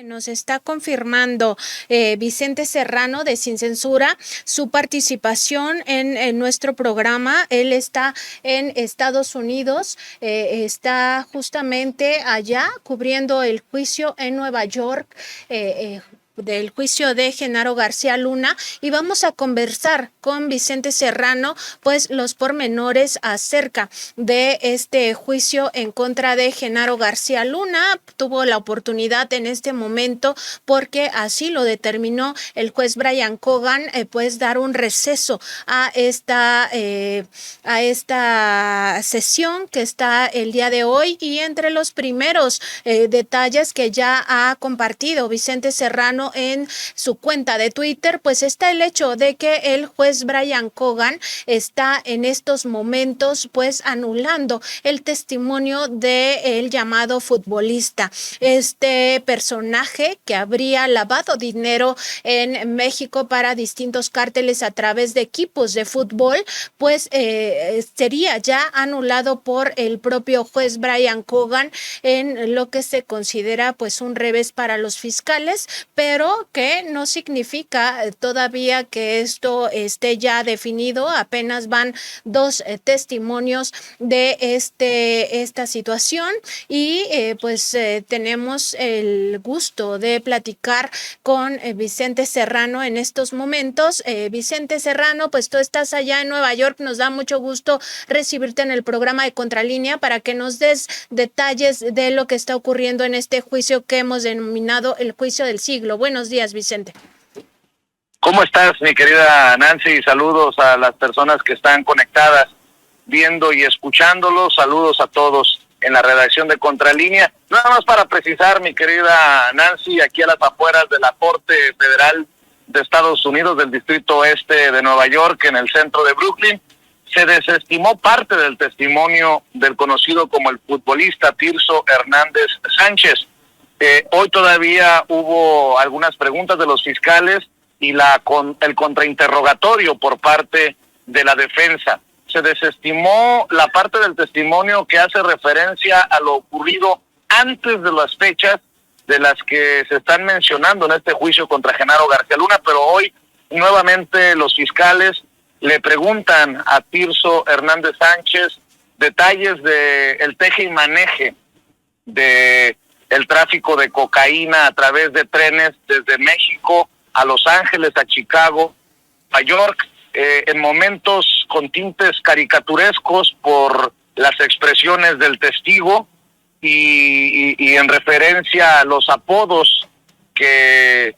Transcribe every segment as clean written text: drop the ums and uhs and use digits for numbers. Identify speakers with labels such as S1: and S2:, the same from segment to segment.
S1: Nos está confirmando Vicente Serrano de Sin Censura su participación en nuestro programa. Él está en Estados Unidos, está justamente allá cubriendo el juicio en Nueva York. Del juicio de Genaro García Luna, y vamos a conversar con Vicente Serrano pues los pormenores acerca de este juicio en contra de Genaro García Luna. Tuvo la oportunidad en este momento, porque así lo determinó el juez Brian Cogan, pues dar un receso a esta sesión que está el día de hoy. Y entre los primeros detalles que ya ha compartido Vicente Serrano en su cuenta de Twitter, pues está el hecho de que el juez Brian Cogan está en estos momentos pues anulando el testimonio del llamado futbolista, este personaje que habría lavado dinero en México para distintos cárteles a través de equipos de fútbol. Pues sería ya anulado por el propio juez Brian Cogan, en lo que se considera pues un revés para los fiscales, pero que no significa todavía que esto esté ya definido. Apenas van dos testimonios de esta situación, y tenemos el gusto de platicar con Vicente Serrano en estos momentos. Vicente Serrano, pues tú estás allá en Nueva York, nos da mucho gusto recibirte en el programa de Contralínea para que nos des detalles de lo que está ocurriendo en este juicio que hemos denominado el juicio del siglo. Buenos días, Vicente.
S2: ¿Cómo estás, mi querida Nancy? Saludos a las personas que están conectadas, viendo y escuchándolos. Saludos a todos en la redacción de Contralínea. Nada más para precisar, mi querida Nancy, aquí a las afueras de la Corte Federal de Estados Unidos, del Distrito Oeste de Nueva York, en el centro de Brooklyn, se desestimó parte del testimonio del conocido como el futbolista Tirso Hernández Sánchez. Hoy todavía hubo algunas preguntas de los fiscales y el contrainterrogatorio por parte de la defensa. Se desestimó la parte del testimonio que hace referencia a lo ocurrido antes de las fechas de las que se están mencionando en este juicio contra Genaro García Luna, pero hoy nuevamente los fiscales le preguntan a Tirso Hernández Sánchez detalles de el teje y maneje de el tráfico de cocaína a través de trenes desde México a Los Ángeles, a Chicago, a York, en momentos con tintes caricaturescos por las expresiones del testigo y en referencia a los apodos que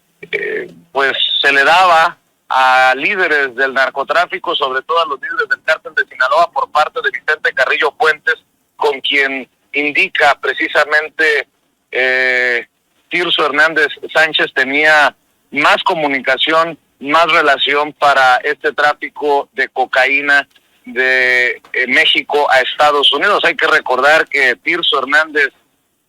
S2: pues se le daba a líderes del narcotráfico, sobre todo a los líderes del cártel de Sinaloa, por parte de Vicente Carrillo Fuentes, con quien indica precisamente Tirso Hernández Sánchez tenía más comunicación, más relación para este tráfico de cocaína de México a Estados Unidos. Hay que recordar que Tirso Hernández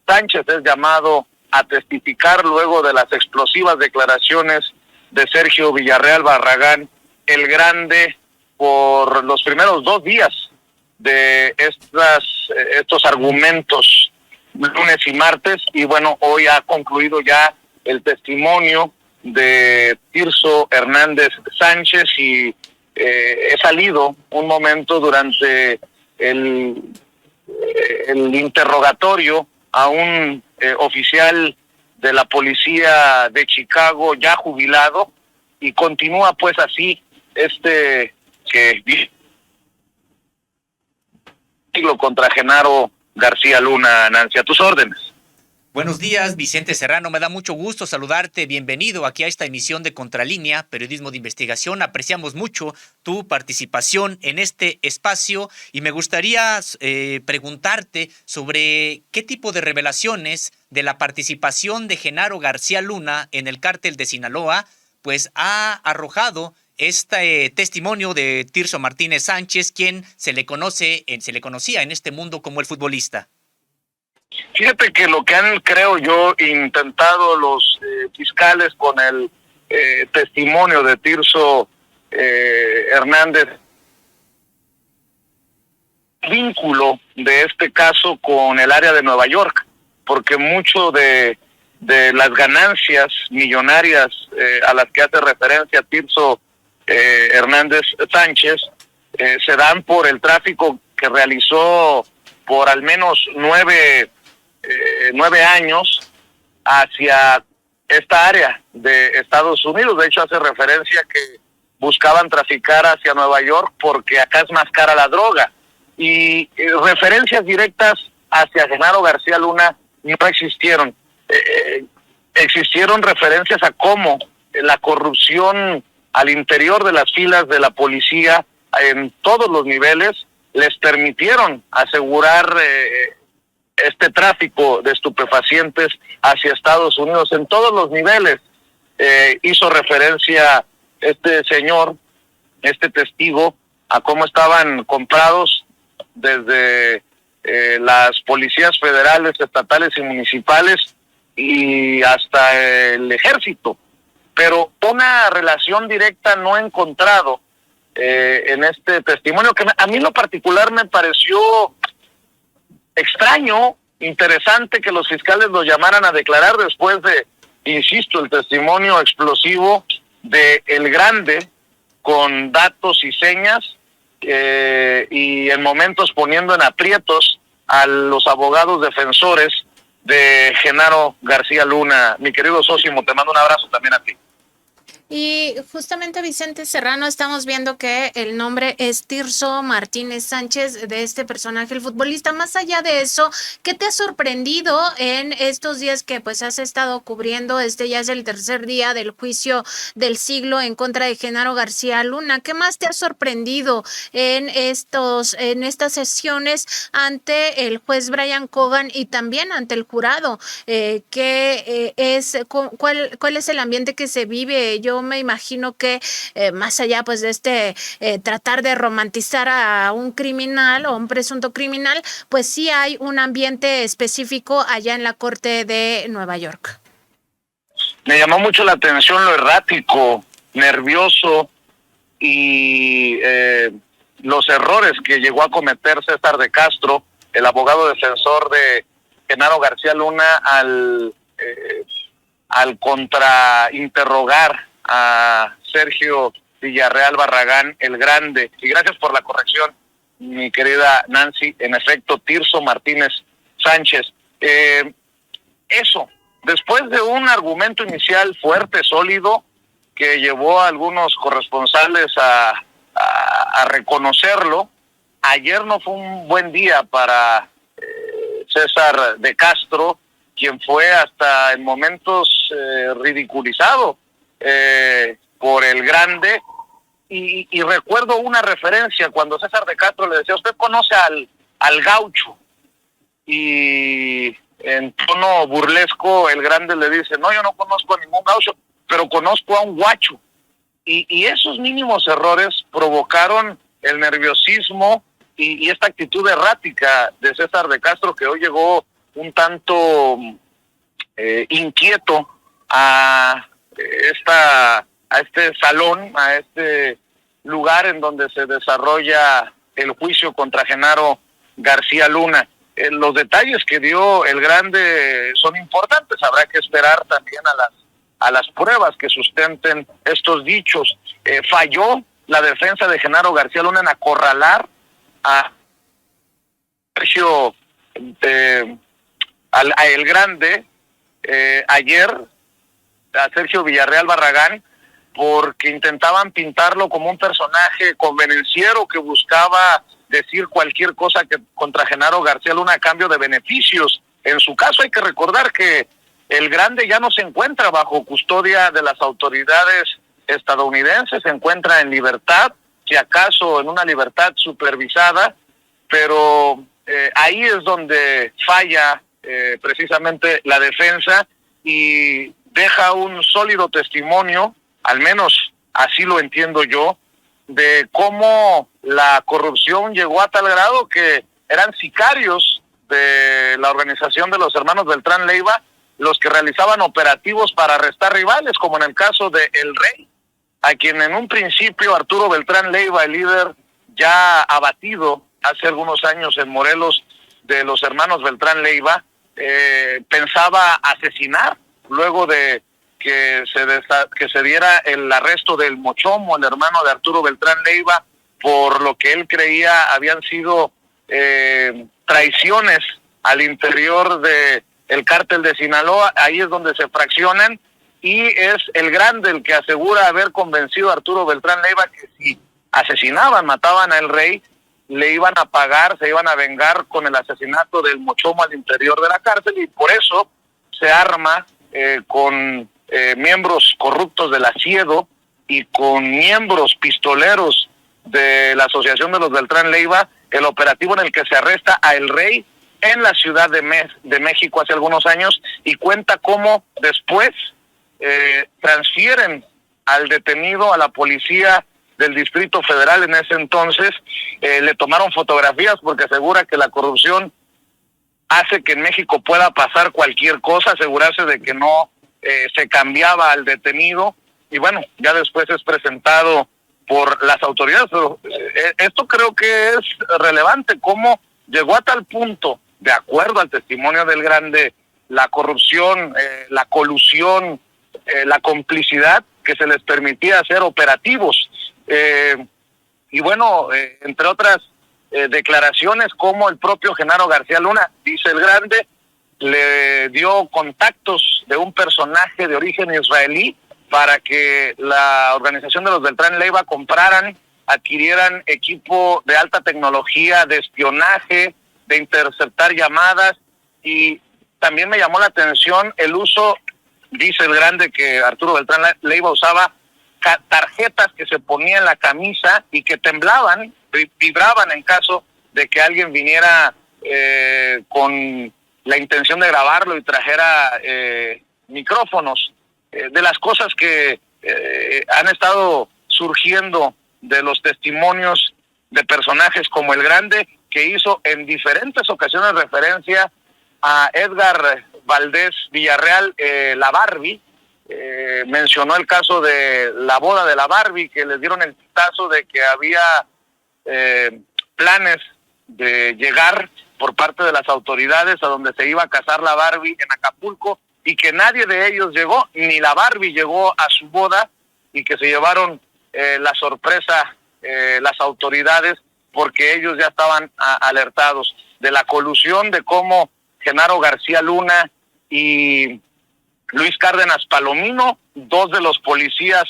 S2: Sánchez es llamado a testificar luego de las explosivas declaraciones de Sergio Villarreal Barragán, el Grande, por los primeros 2 días de estos argumentos, lunes y martes, y bueno, hoy ha concluido ya el testimonio de Tirso Hernández Sánchez, y he salido un momento durante el interrogatorio a un oficial de la policía de Chicago ya jubilado, y continúa pues así que contra Genaro García Luna. Nancy, a tus órdenes.
S3: Buenos días, Vicente Serrano. Me da mucho gusto saludarte. Bienvenido aquí a esta emisión de Contralínea, periodismo de investigación. Apreciamos mucho tu participación en este espacio y me gustaría preguntarte sobre qué tipo de revelaciones de la participación de Genaro García Luna en el cártel de Sinaloa pues ha arrojado este testimonio de Tirso Martínez Sánchez, quien se le conocía en este mundo como el futbolista.
S2: Fíjate que lo que han, creo yo, intentado los fiscales con el testimonio de Tirso Hernández, vínculo de este caso con el área de Nueva York, porque mucho de de las ganancias millonarias a las que hace referencia Tirso Hernández Sánchez se dan por el tráfico que realizó por al menos 9 años hacia esta área de Estados Unidos. De hecho, hace referencia que buscaban traficar hacia Nueva York porque acá es más cara la droga. Y referencias directas hacia Genaro García Luna no existieron. Existieron referencias a cómo la corrupción al interior de las filas de la policía en todos los niveles les permitieron asegurar este tráfico de estupefacientes hacia Estados Unidos en todos los niveles. Hizo referencia este señor, este testigo, a cómo estaban comprados desde las policías federales, estatales y municipales y hasta el ejército. Pero una relación directa no he encontrado en este testimonio, que a mí en lo particular me pareció extraño, interesante que los fiscales lo llamaran a declarar después de, insisto, el testimonio explosivo de El Grande, con datos y señas, y en momentos poniendo en aprietos a los abogados defensores de Genaro García Luna. Mi querido Sósimo, te mando un abrazo también a ti.
S1: Y justamente Vicente Serrano, estamos viendo que el nombre es Tirso Martínez Sánchez, de este personaje, el futbolista. Más allá de eso, ¿qué te ha sorprendido en estos días que pues has estado cubriendo? Ya es el tercer día del juicio del siglo en contra de Genaro García Luna. ¿Qué más te ha sorprendido en estas sesiones ante el juez Brian Cogan y también ante el jurado? ¿Cuál es el ambiente que se vive? Yo me imagino que más allá pues de tratar de romantizar a un criminal o un presunto criminal, pues sí hay un ambiente específico allá en la Corte de Nueva York.
S2: Me llamó mucho la atención lo errático, nervioso y los errores que llegó a cometer César de Castro, el abogado defensor de Genaro García Luna, al contrainterrogar a Sergio Villarreal Barragán, el Grande. Y gracias por la corrección, mi querida Nancy. En efecto, Tirso Martínez Sánchez. Eso, después de un argumento inicial fuerte, sólido, que llevó a algunos corresponsales a reconocerlo, ayer no fue un buen día para César de Castro, quien fue hasta en momentos ridiculizado por el Grande. Y recuerdo una referencia cuando César de Castro le decía: ¿usted conoce al gaucho? Y en tono burlesco el Grande le dice: no, yo no conozco a ningún gaucho, pero conozco a un guacho. Y esos mínimos errores provocaron el nerviosismo y esta actitud errática de César de Castro, que hoy llegó un tanto inquieto a este salón, a este lugar en donde se desarrolla el juicio contra Genaro García Luna. Los detalles que dio el Grande son importantes. Habrá que esperar también a las pruebas que sustenten estos dichos. Falló la defensa de Genaro García Luna en acorralar a Sergio a El Grande ayer, a Sergio Villarreal Barragán, porque intentaban pintarlo como un personaje convenenciero que buscaba decir cualquier cosa contra Genaro García Luna a cambio de beneficios. En su caso hay que recordar que el Grande ya no se encuentra bajo custodia de las autoridades estadounidenses, se encuentra en libertad, si acaso en una libertad supervisada, pero ahí es donde falla precisamente la defensa y deja un sólido testimonio, al menos así lo entiendo yo, de cómo la corrupción llegó a tal grado que eran sicarios de la organización de los hermanos Beltrán Leiva los que realizaban operativos para arrestar rivales, como en el caso de El Rey, a quien en un principio Arturo Beltrán Leiva, el líder ya abatido hace algunos años en Morelos de los hermanos Beltrán Leiva, pensaba asesinar luego de que se diera el arresto del Mochomo, el hermano de Arturo Beltrán Leiva, por lo que él creía habían sido traiciones al interior de el cártel de Sinaloa. Ahí es donde se fraccionan, y es el Grande el que asegura haber convencido a Arturo Beltrán Leiva que si asesinaban, mataban al rey, le iban a pagar, se iban a vengar con el asesinato del Mochomo al interior de la cárcel, y por eso se arma con miembros corruptos del Asiedo y con miembros pistoleros de la Asociación de los Beltrán Leiva el operativo en el que se arresta a el rey en la Ciudad de México hace algunos años, y cuenta cómo después transfieren al detenido a la policía del Distrito Federal. En ese entonces le tomaron fotografías porque asegura que la corrupción hace que en México pueda pasar cualquier cosa, asegurarse de que no se cambiaba al detenido, y bueno, ya después es presentado por las autoridades. Pero esto creo que es relevante, cómo llegó a tal punto, de acuerdo al testimonio del Grande, la corrupción, la colusión, la complicidad, que se les permitía hacer operativos. Y bueno, entre otras declaraciones, como el propio Genaro García Luna, dice el Grande, le dio contactos de un personaje de origen israelí para que la organización de los Beltrán Leiva adquirieran equipo de alta tecnología, de espionaje, de interceptar llamadas. Y también me llamó la atención el uso, dice el Grande, que Arturo Beltrán Leiva usaba tarjetas que se ponía en la camisa y que temblaban, vibraban en caso de que alguien viniera con la intención de grabarlo y trajera micrófonos. De las cosas que han estado surgiendo de los testimonios de personajes como el Grande, que hizo en diferentes ocasiones referencia a Edgar Valdés Villarreal, la Barbie. Mencionó el caso de la boda de la Barbie, que les dieron el pitazo de que había planes de llegar por parte de las autoridades a donde se iba a casar la Barbie en Acapulco, y que nadie de ellos llegó, ni la Barbie llegó a su boda, y que se llevaron la sorpresa las autoridades, porque ellos ya estaban alertados de la colusión, de cómo Genaro García Luna y Luis Cárdenas Palomino, dos de los policías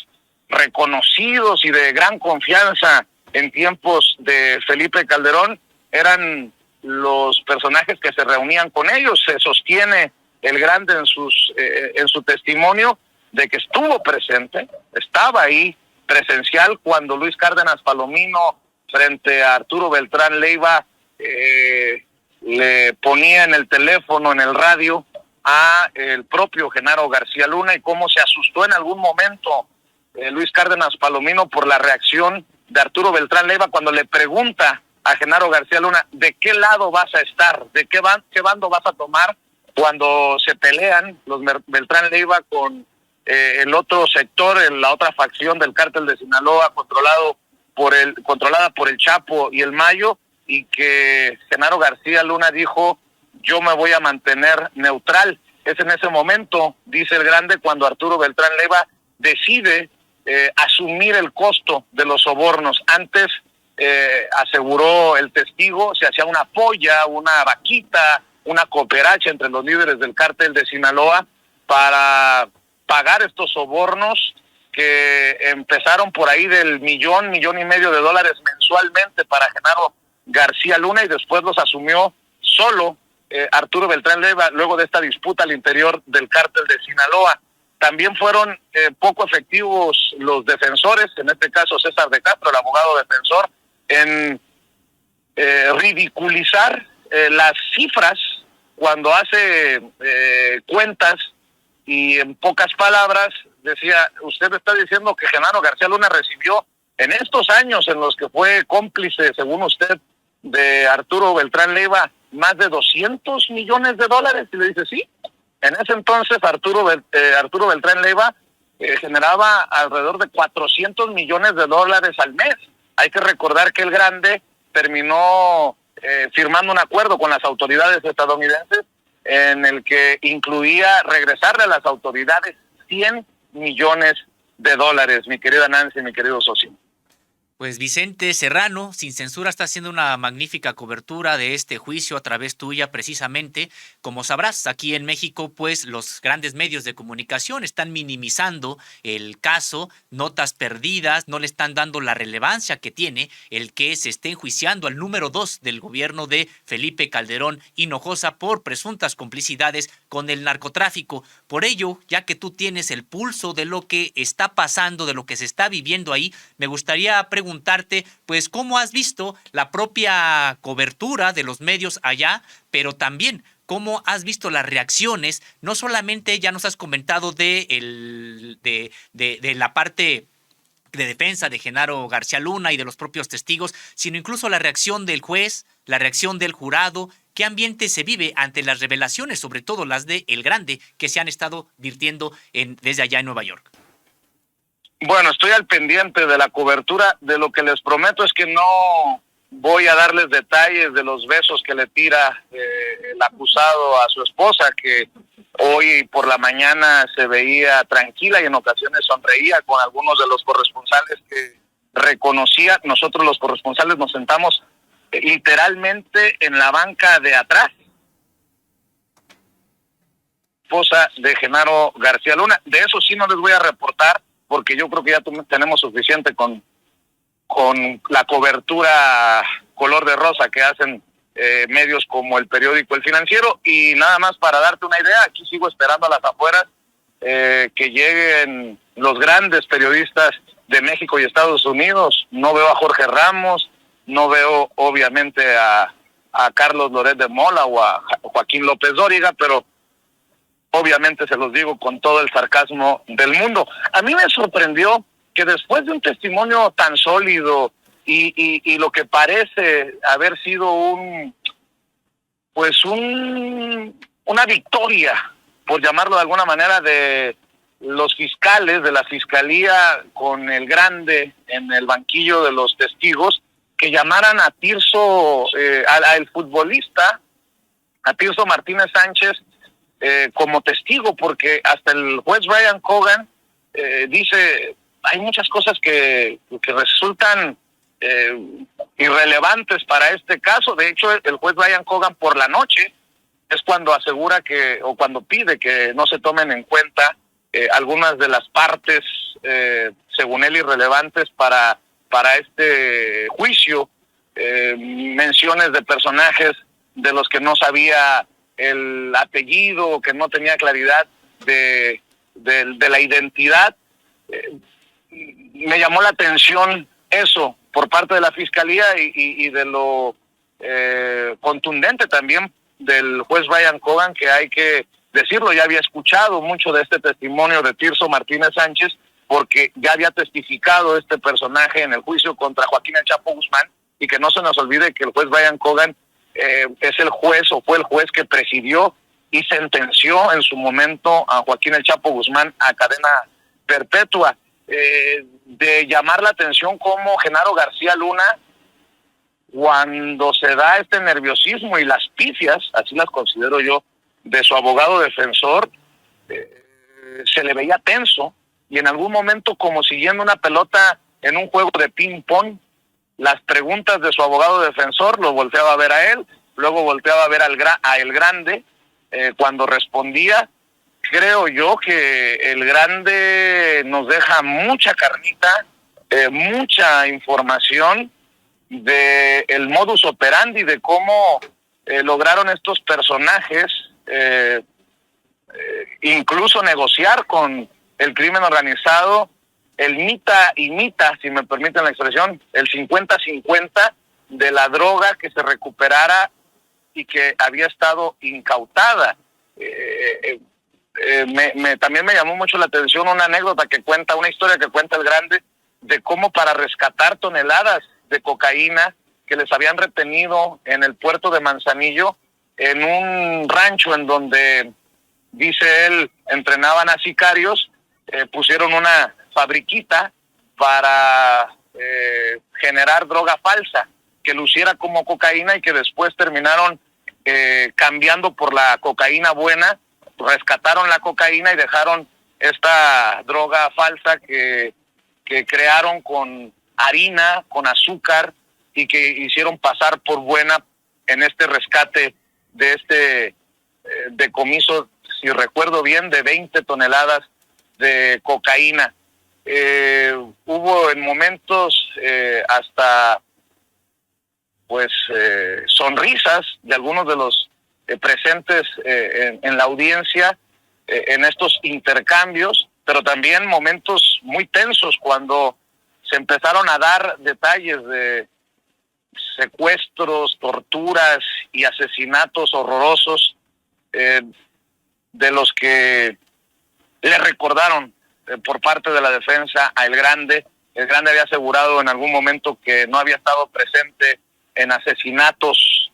S2: reconocidos y de gran confianza en tiempos de Felipe Calderón, eran los personajes que se reunían con ellos. Se sostiene el Grande en su testimonio de que estuvo presente, estaba ahí presencial cuando Luis Cárdenas Palomino, frente a Arturo Beltrán Leiva, le ponía en el teléfono, en el radio, a el propio Genaro García Luna, y cómo se asustó en algún momento Luis Cárdenas Palomino por la reacción de Arturo Beltrán Leiva cuando le pregunta a Genaro García Luna: ¿de qué lado vas a estar? ¿De qué bando vas a tomar cuando se pelean los Beltrán Leiva con el otro sector, la otra facción del cártel de Sinaloa, controlada por el Chapo y el Mayo? Y que Genaro García Luna dijo: yo me voy a mantener neutral. Es en ese momento, dice el Grande, cuando Arturo Beltrán Leiva decide asumir el costo de los sobornos. Antes, aseguró el testigo, se hacía una polla, una vaquita, una cooperacha entre los líderes del cártel de Sinaloa para pagar estos sobornos, que empezaron por ahí del millón y medio de dólares mensualmente para Genaro García Luna, y después los asumió solo Arturo Beltrán Leiva luego de esta disputa al interior del cártel de Sinaloa. También fueron poco efectivos los defensores, en este caso César de Castro, el abogado defensor, en ridiculizar las cifras cuando hace cuentas, y en pocas palabras decía: usted está diciendo que Genaro García Luna recibió en estos años en los que fue cómplice, según usted, de Arturo Beltrán Leiva, más de 200 millones de dólares. Y le dice: sí. En ese entonces Arturo Beltrán Leiva generaba alrededor de 400 millones de dólares al mes. Hay que recordar que el Grande terminó firmando un acuerdo con las autoridades estadounidenses en el que incluía regresarle a las autoridades 100 millones de dólares, mi querida Nancy, mi querido socio.
S3: Pues Vicente Serrano, sin censura, está haciendo una magnífica cobertura de este juicio a través tuya precisamente. Como sabrás, aquí en México, pues los grandes medios de comunicación están minimizando el caso, notas perdidas, no le están dando la relevancia que tiene el que se esté enjuiciando al número 2 del gobierno de Felipe Calderón Hinojosa por presuntas complicidades con el narcotráfico. Por ello, ya que tú tienes el pulso de lo que está pasando, de lo que se está viviendo ahí, me gustaría preguntarte, pues, ¿cómo has visto la propia cobertura de los medios allá, pero también cómo has visto las reacciones? No solamente ya nos has comentado de la parte de defensa de Genaro García Luna y de los propios testigos, sino incluso la reacción del juez, la reacción del jurado. ¿Qué ambiente se vive ante las revelaciones, sobre todo las de El Grande, que se han estado virtiendo desde allá en Nueva York?
S2: Bueno, estoy al pendiente de la cobertura. De lo que les prometo es que no voy a darles detalles de los besos que le tira el acusado a su esposa, que hoy por la mañana se veía tranquila y en ocasiones sonreía con algunos de los corresponsales que reconocía. Nosotros los corresponsales nos sentamos literalmente en la banca de atrás. Esposa de Genaro García Luna. De eso sí no les voy a reportar, porque yo creo que ya tenemos suficiente con la cobertura color de rosa que hacen medios como El Periódico El Financiero. Y nada más para darte una idea, aquí sigo esperando a las afueras que lleguen los grandes periodistas de México y Estados Unidos. No veo a Jorge Ramos, no veo obviamente a Carlos Loret de Mola o a Joaquín López Dóriga, pero obviamente se los digo con todo el sarcasmo del mundo. A mí me sorprendió que después de un testimonio tan sólido y lo que parece haber sido una victoria, por llamarlo de alguna manera, de los fiscales de la Fiscalía con El Grande en el banquillo de los testigos, que llamaran a Tirso, al futbolista, a Tirso Martínez Sánchez, como testigo, porque hasta el juez Brian Cogan dice, hay muchas cosas que resultan irrelevantes para este caso. De hecho, el juez Brian Cogan por la noche es cuando asegura cuando pide que no se tomen en cuenta algunas de las partes, según él, irrelevantes para este juicio, menciones de personajes de los que no sabía el apellido, que no tenía claridad de la identidad. Me llamó la atención eso por parte de la Fiscalía y de lo contundente también del juez Brian Cogan, que hay que decirlo, ya había escuchado mucho de este testimonio de Tirso Martínez Sánchez, porque ya había testificado este personaje en el juicio contra Joaquín El Chapo Guzmán, y que no se nos olvide que el juez Brian Cogan es el juez o fue el juez que presidió y sentenció en su momento a Joaquín El Chapo Guzmán a cadena perpetua. De llamar la atención cómo Genaro García Luna, cuando se da este nerviosismo y las pifias, así las considero yo, de su abogado defensor, se le veía tenso y en algún momento como siguiendo una pelota en un juego de ping-pong. Las preguntas de su abogado defensor lo volteaba a ver a él, luego volteaba a ver a El Grande cuando respondía. Creo yo que El Grande nos deja mucha carnita, mucha información de el modus operandi, de cómo lograron estos personajes incluso negociar con el crimen organizado, el mita y mita, si me permiten la expresión, el 50-50 de la droga que se recuperara y que había estado incautada. También me llamó mucho la atención una historia que cuenta El Grande, de cómo para rescatar toneladas de cocaína que les habían retenido en el puerto de Manzanillo, en un rancho en donde, dice él, entrenaban a sicarios, pusieron una fabriquita para generar droga falsa que luciera como cocaína y que después terminaron cambiando por la cocaína buena, rescataron la cocaína y dejaron esta droga falsa que crearon con harina, con azúcar, y que hicieron pasar por buena en este rescate de este decomiso, si recuerdo bien, de 20 toneladas de cocaína. Hubo en momentos hasta pues sonrisas de algunos de los presentes en la audiencia en estos intercambios, pero también momentos muy tensos cuando se empezaron a dar detalles de secuestros, torturas y asesinatos horrorosos de los que le recordaron por parte de la defensa a El Grande. El Grande había asegurado en algún momento que no había estado presente en asesinatos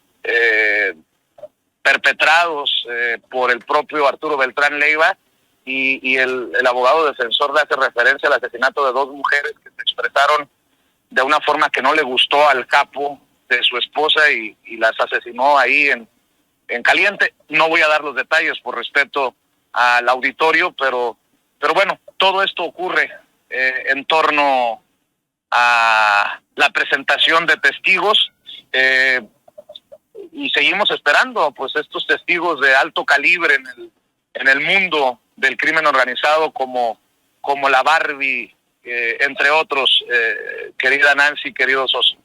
S2: perpetrados por el propio Arturo Beltrán Leiva, y el abogado defensor le hace referencia al asesinato de 2 mujeres que se expresaron de una forma que no le gustó al capo de su esposa y las asesinó ahí en caliente. No voy a dar los detalles por respeto al auditorio, pero bueno, todo esto ocurre en torno a la presentación de testigos, y seguimos esperando pues estos testigos de alto calibre en el mundo del crimen organizado, como la Barbie, entre otros, querida Nancy, querido Soso.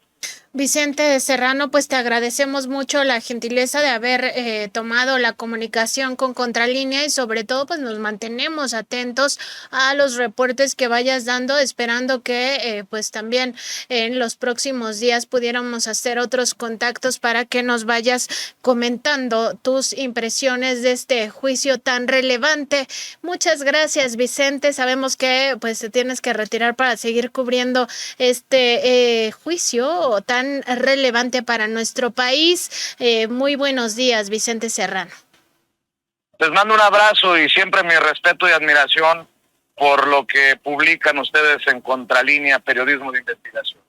S1: Vicente Serrano, pues te agradecemos mucho la gentileza de haber tomado la comunicación con Contralínea, y sobre todo pues nos mantenemos atentos a los reportes que vayas dando, esperando que pues también en los próximos días pudiéramos hacer otros contactos para que nos vayas comentando tus impresiones de este juicio tan relevante. Muchas gracias, Vicente. Sabemos que pues te tienes que retirar para seguir cubriendo este juicio tan relevante para nuestro país. Muy buenos días, Vicente Serrano.
S2: Les mando un abrazo y siempre mi respeto y admiración por lo que publican ustedes en Contralínea, periodismo de investigación.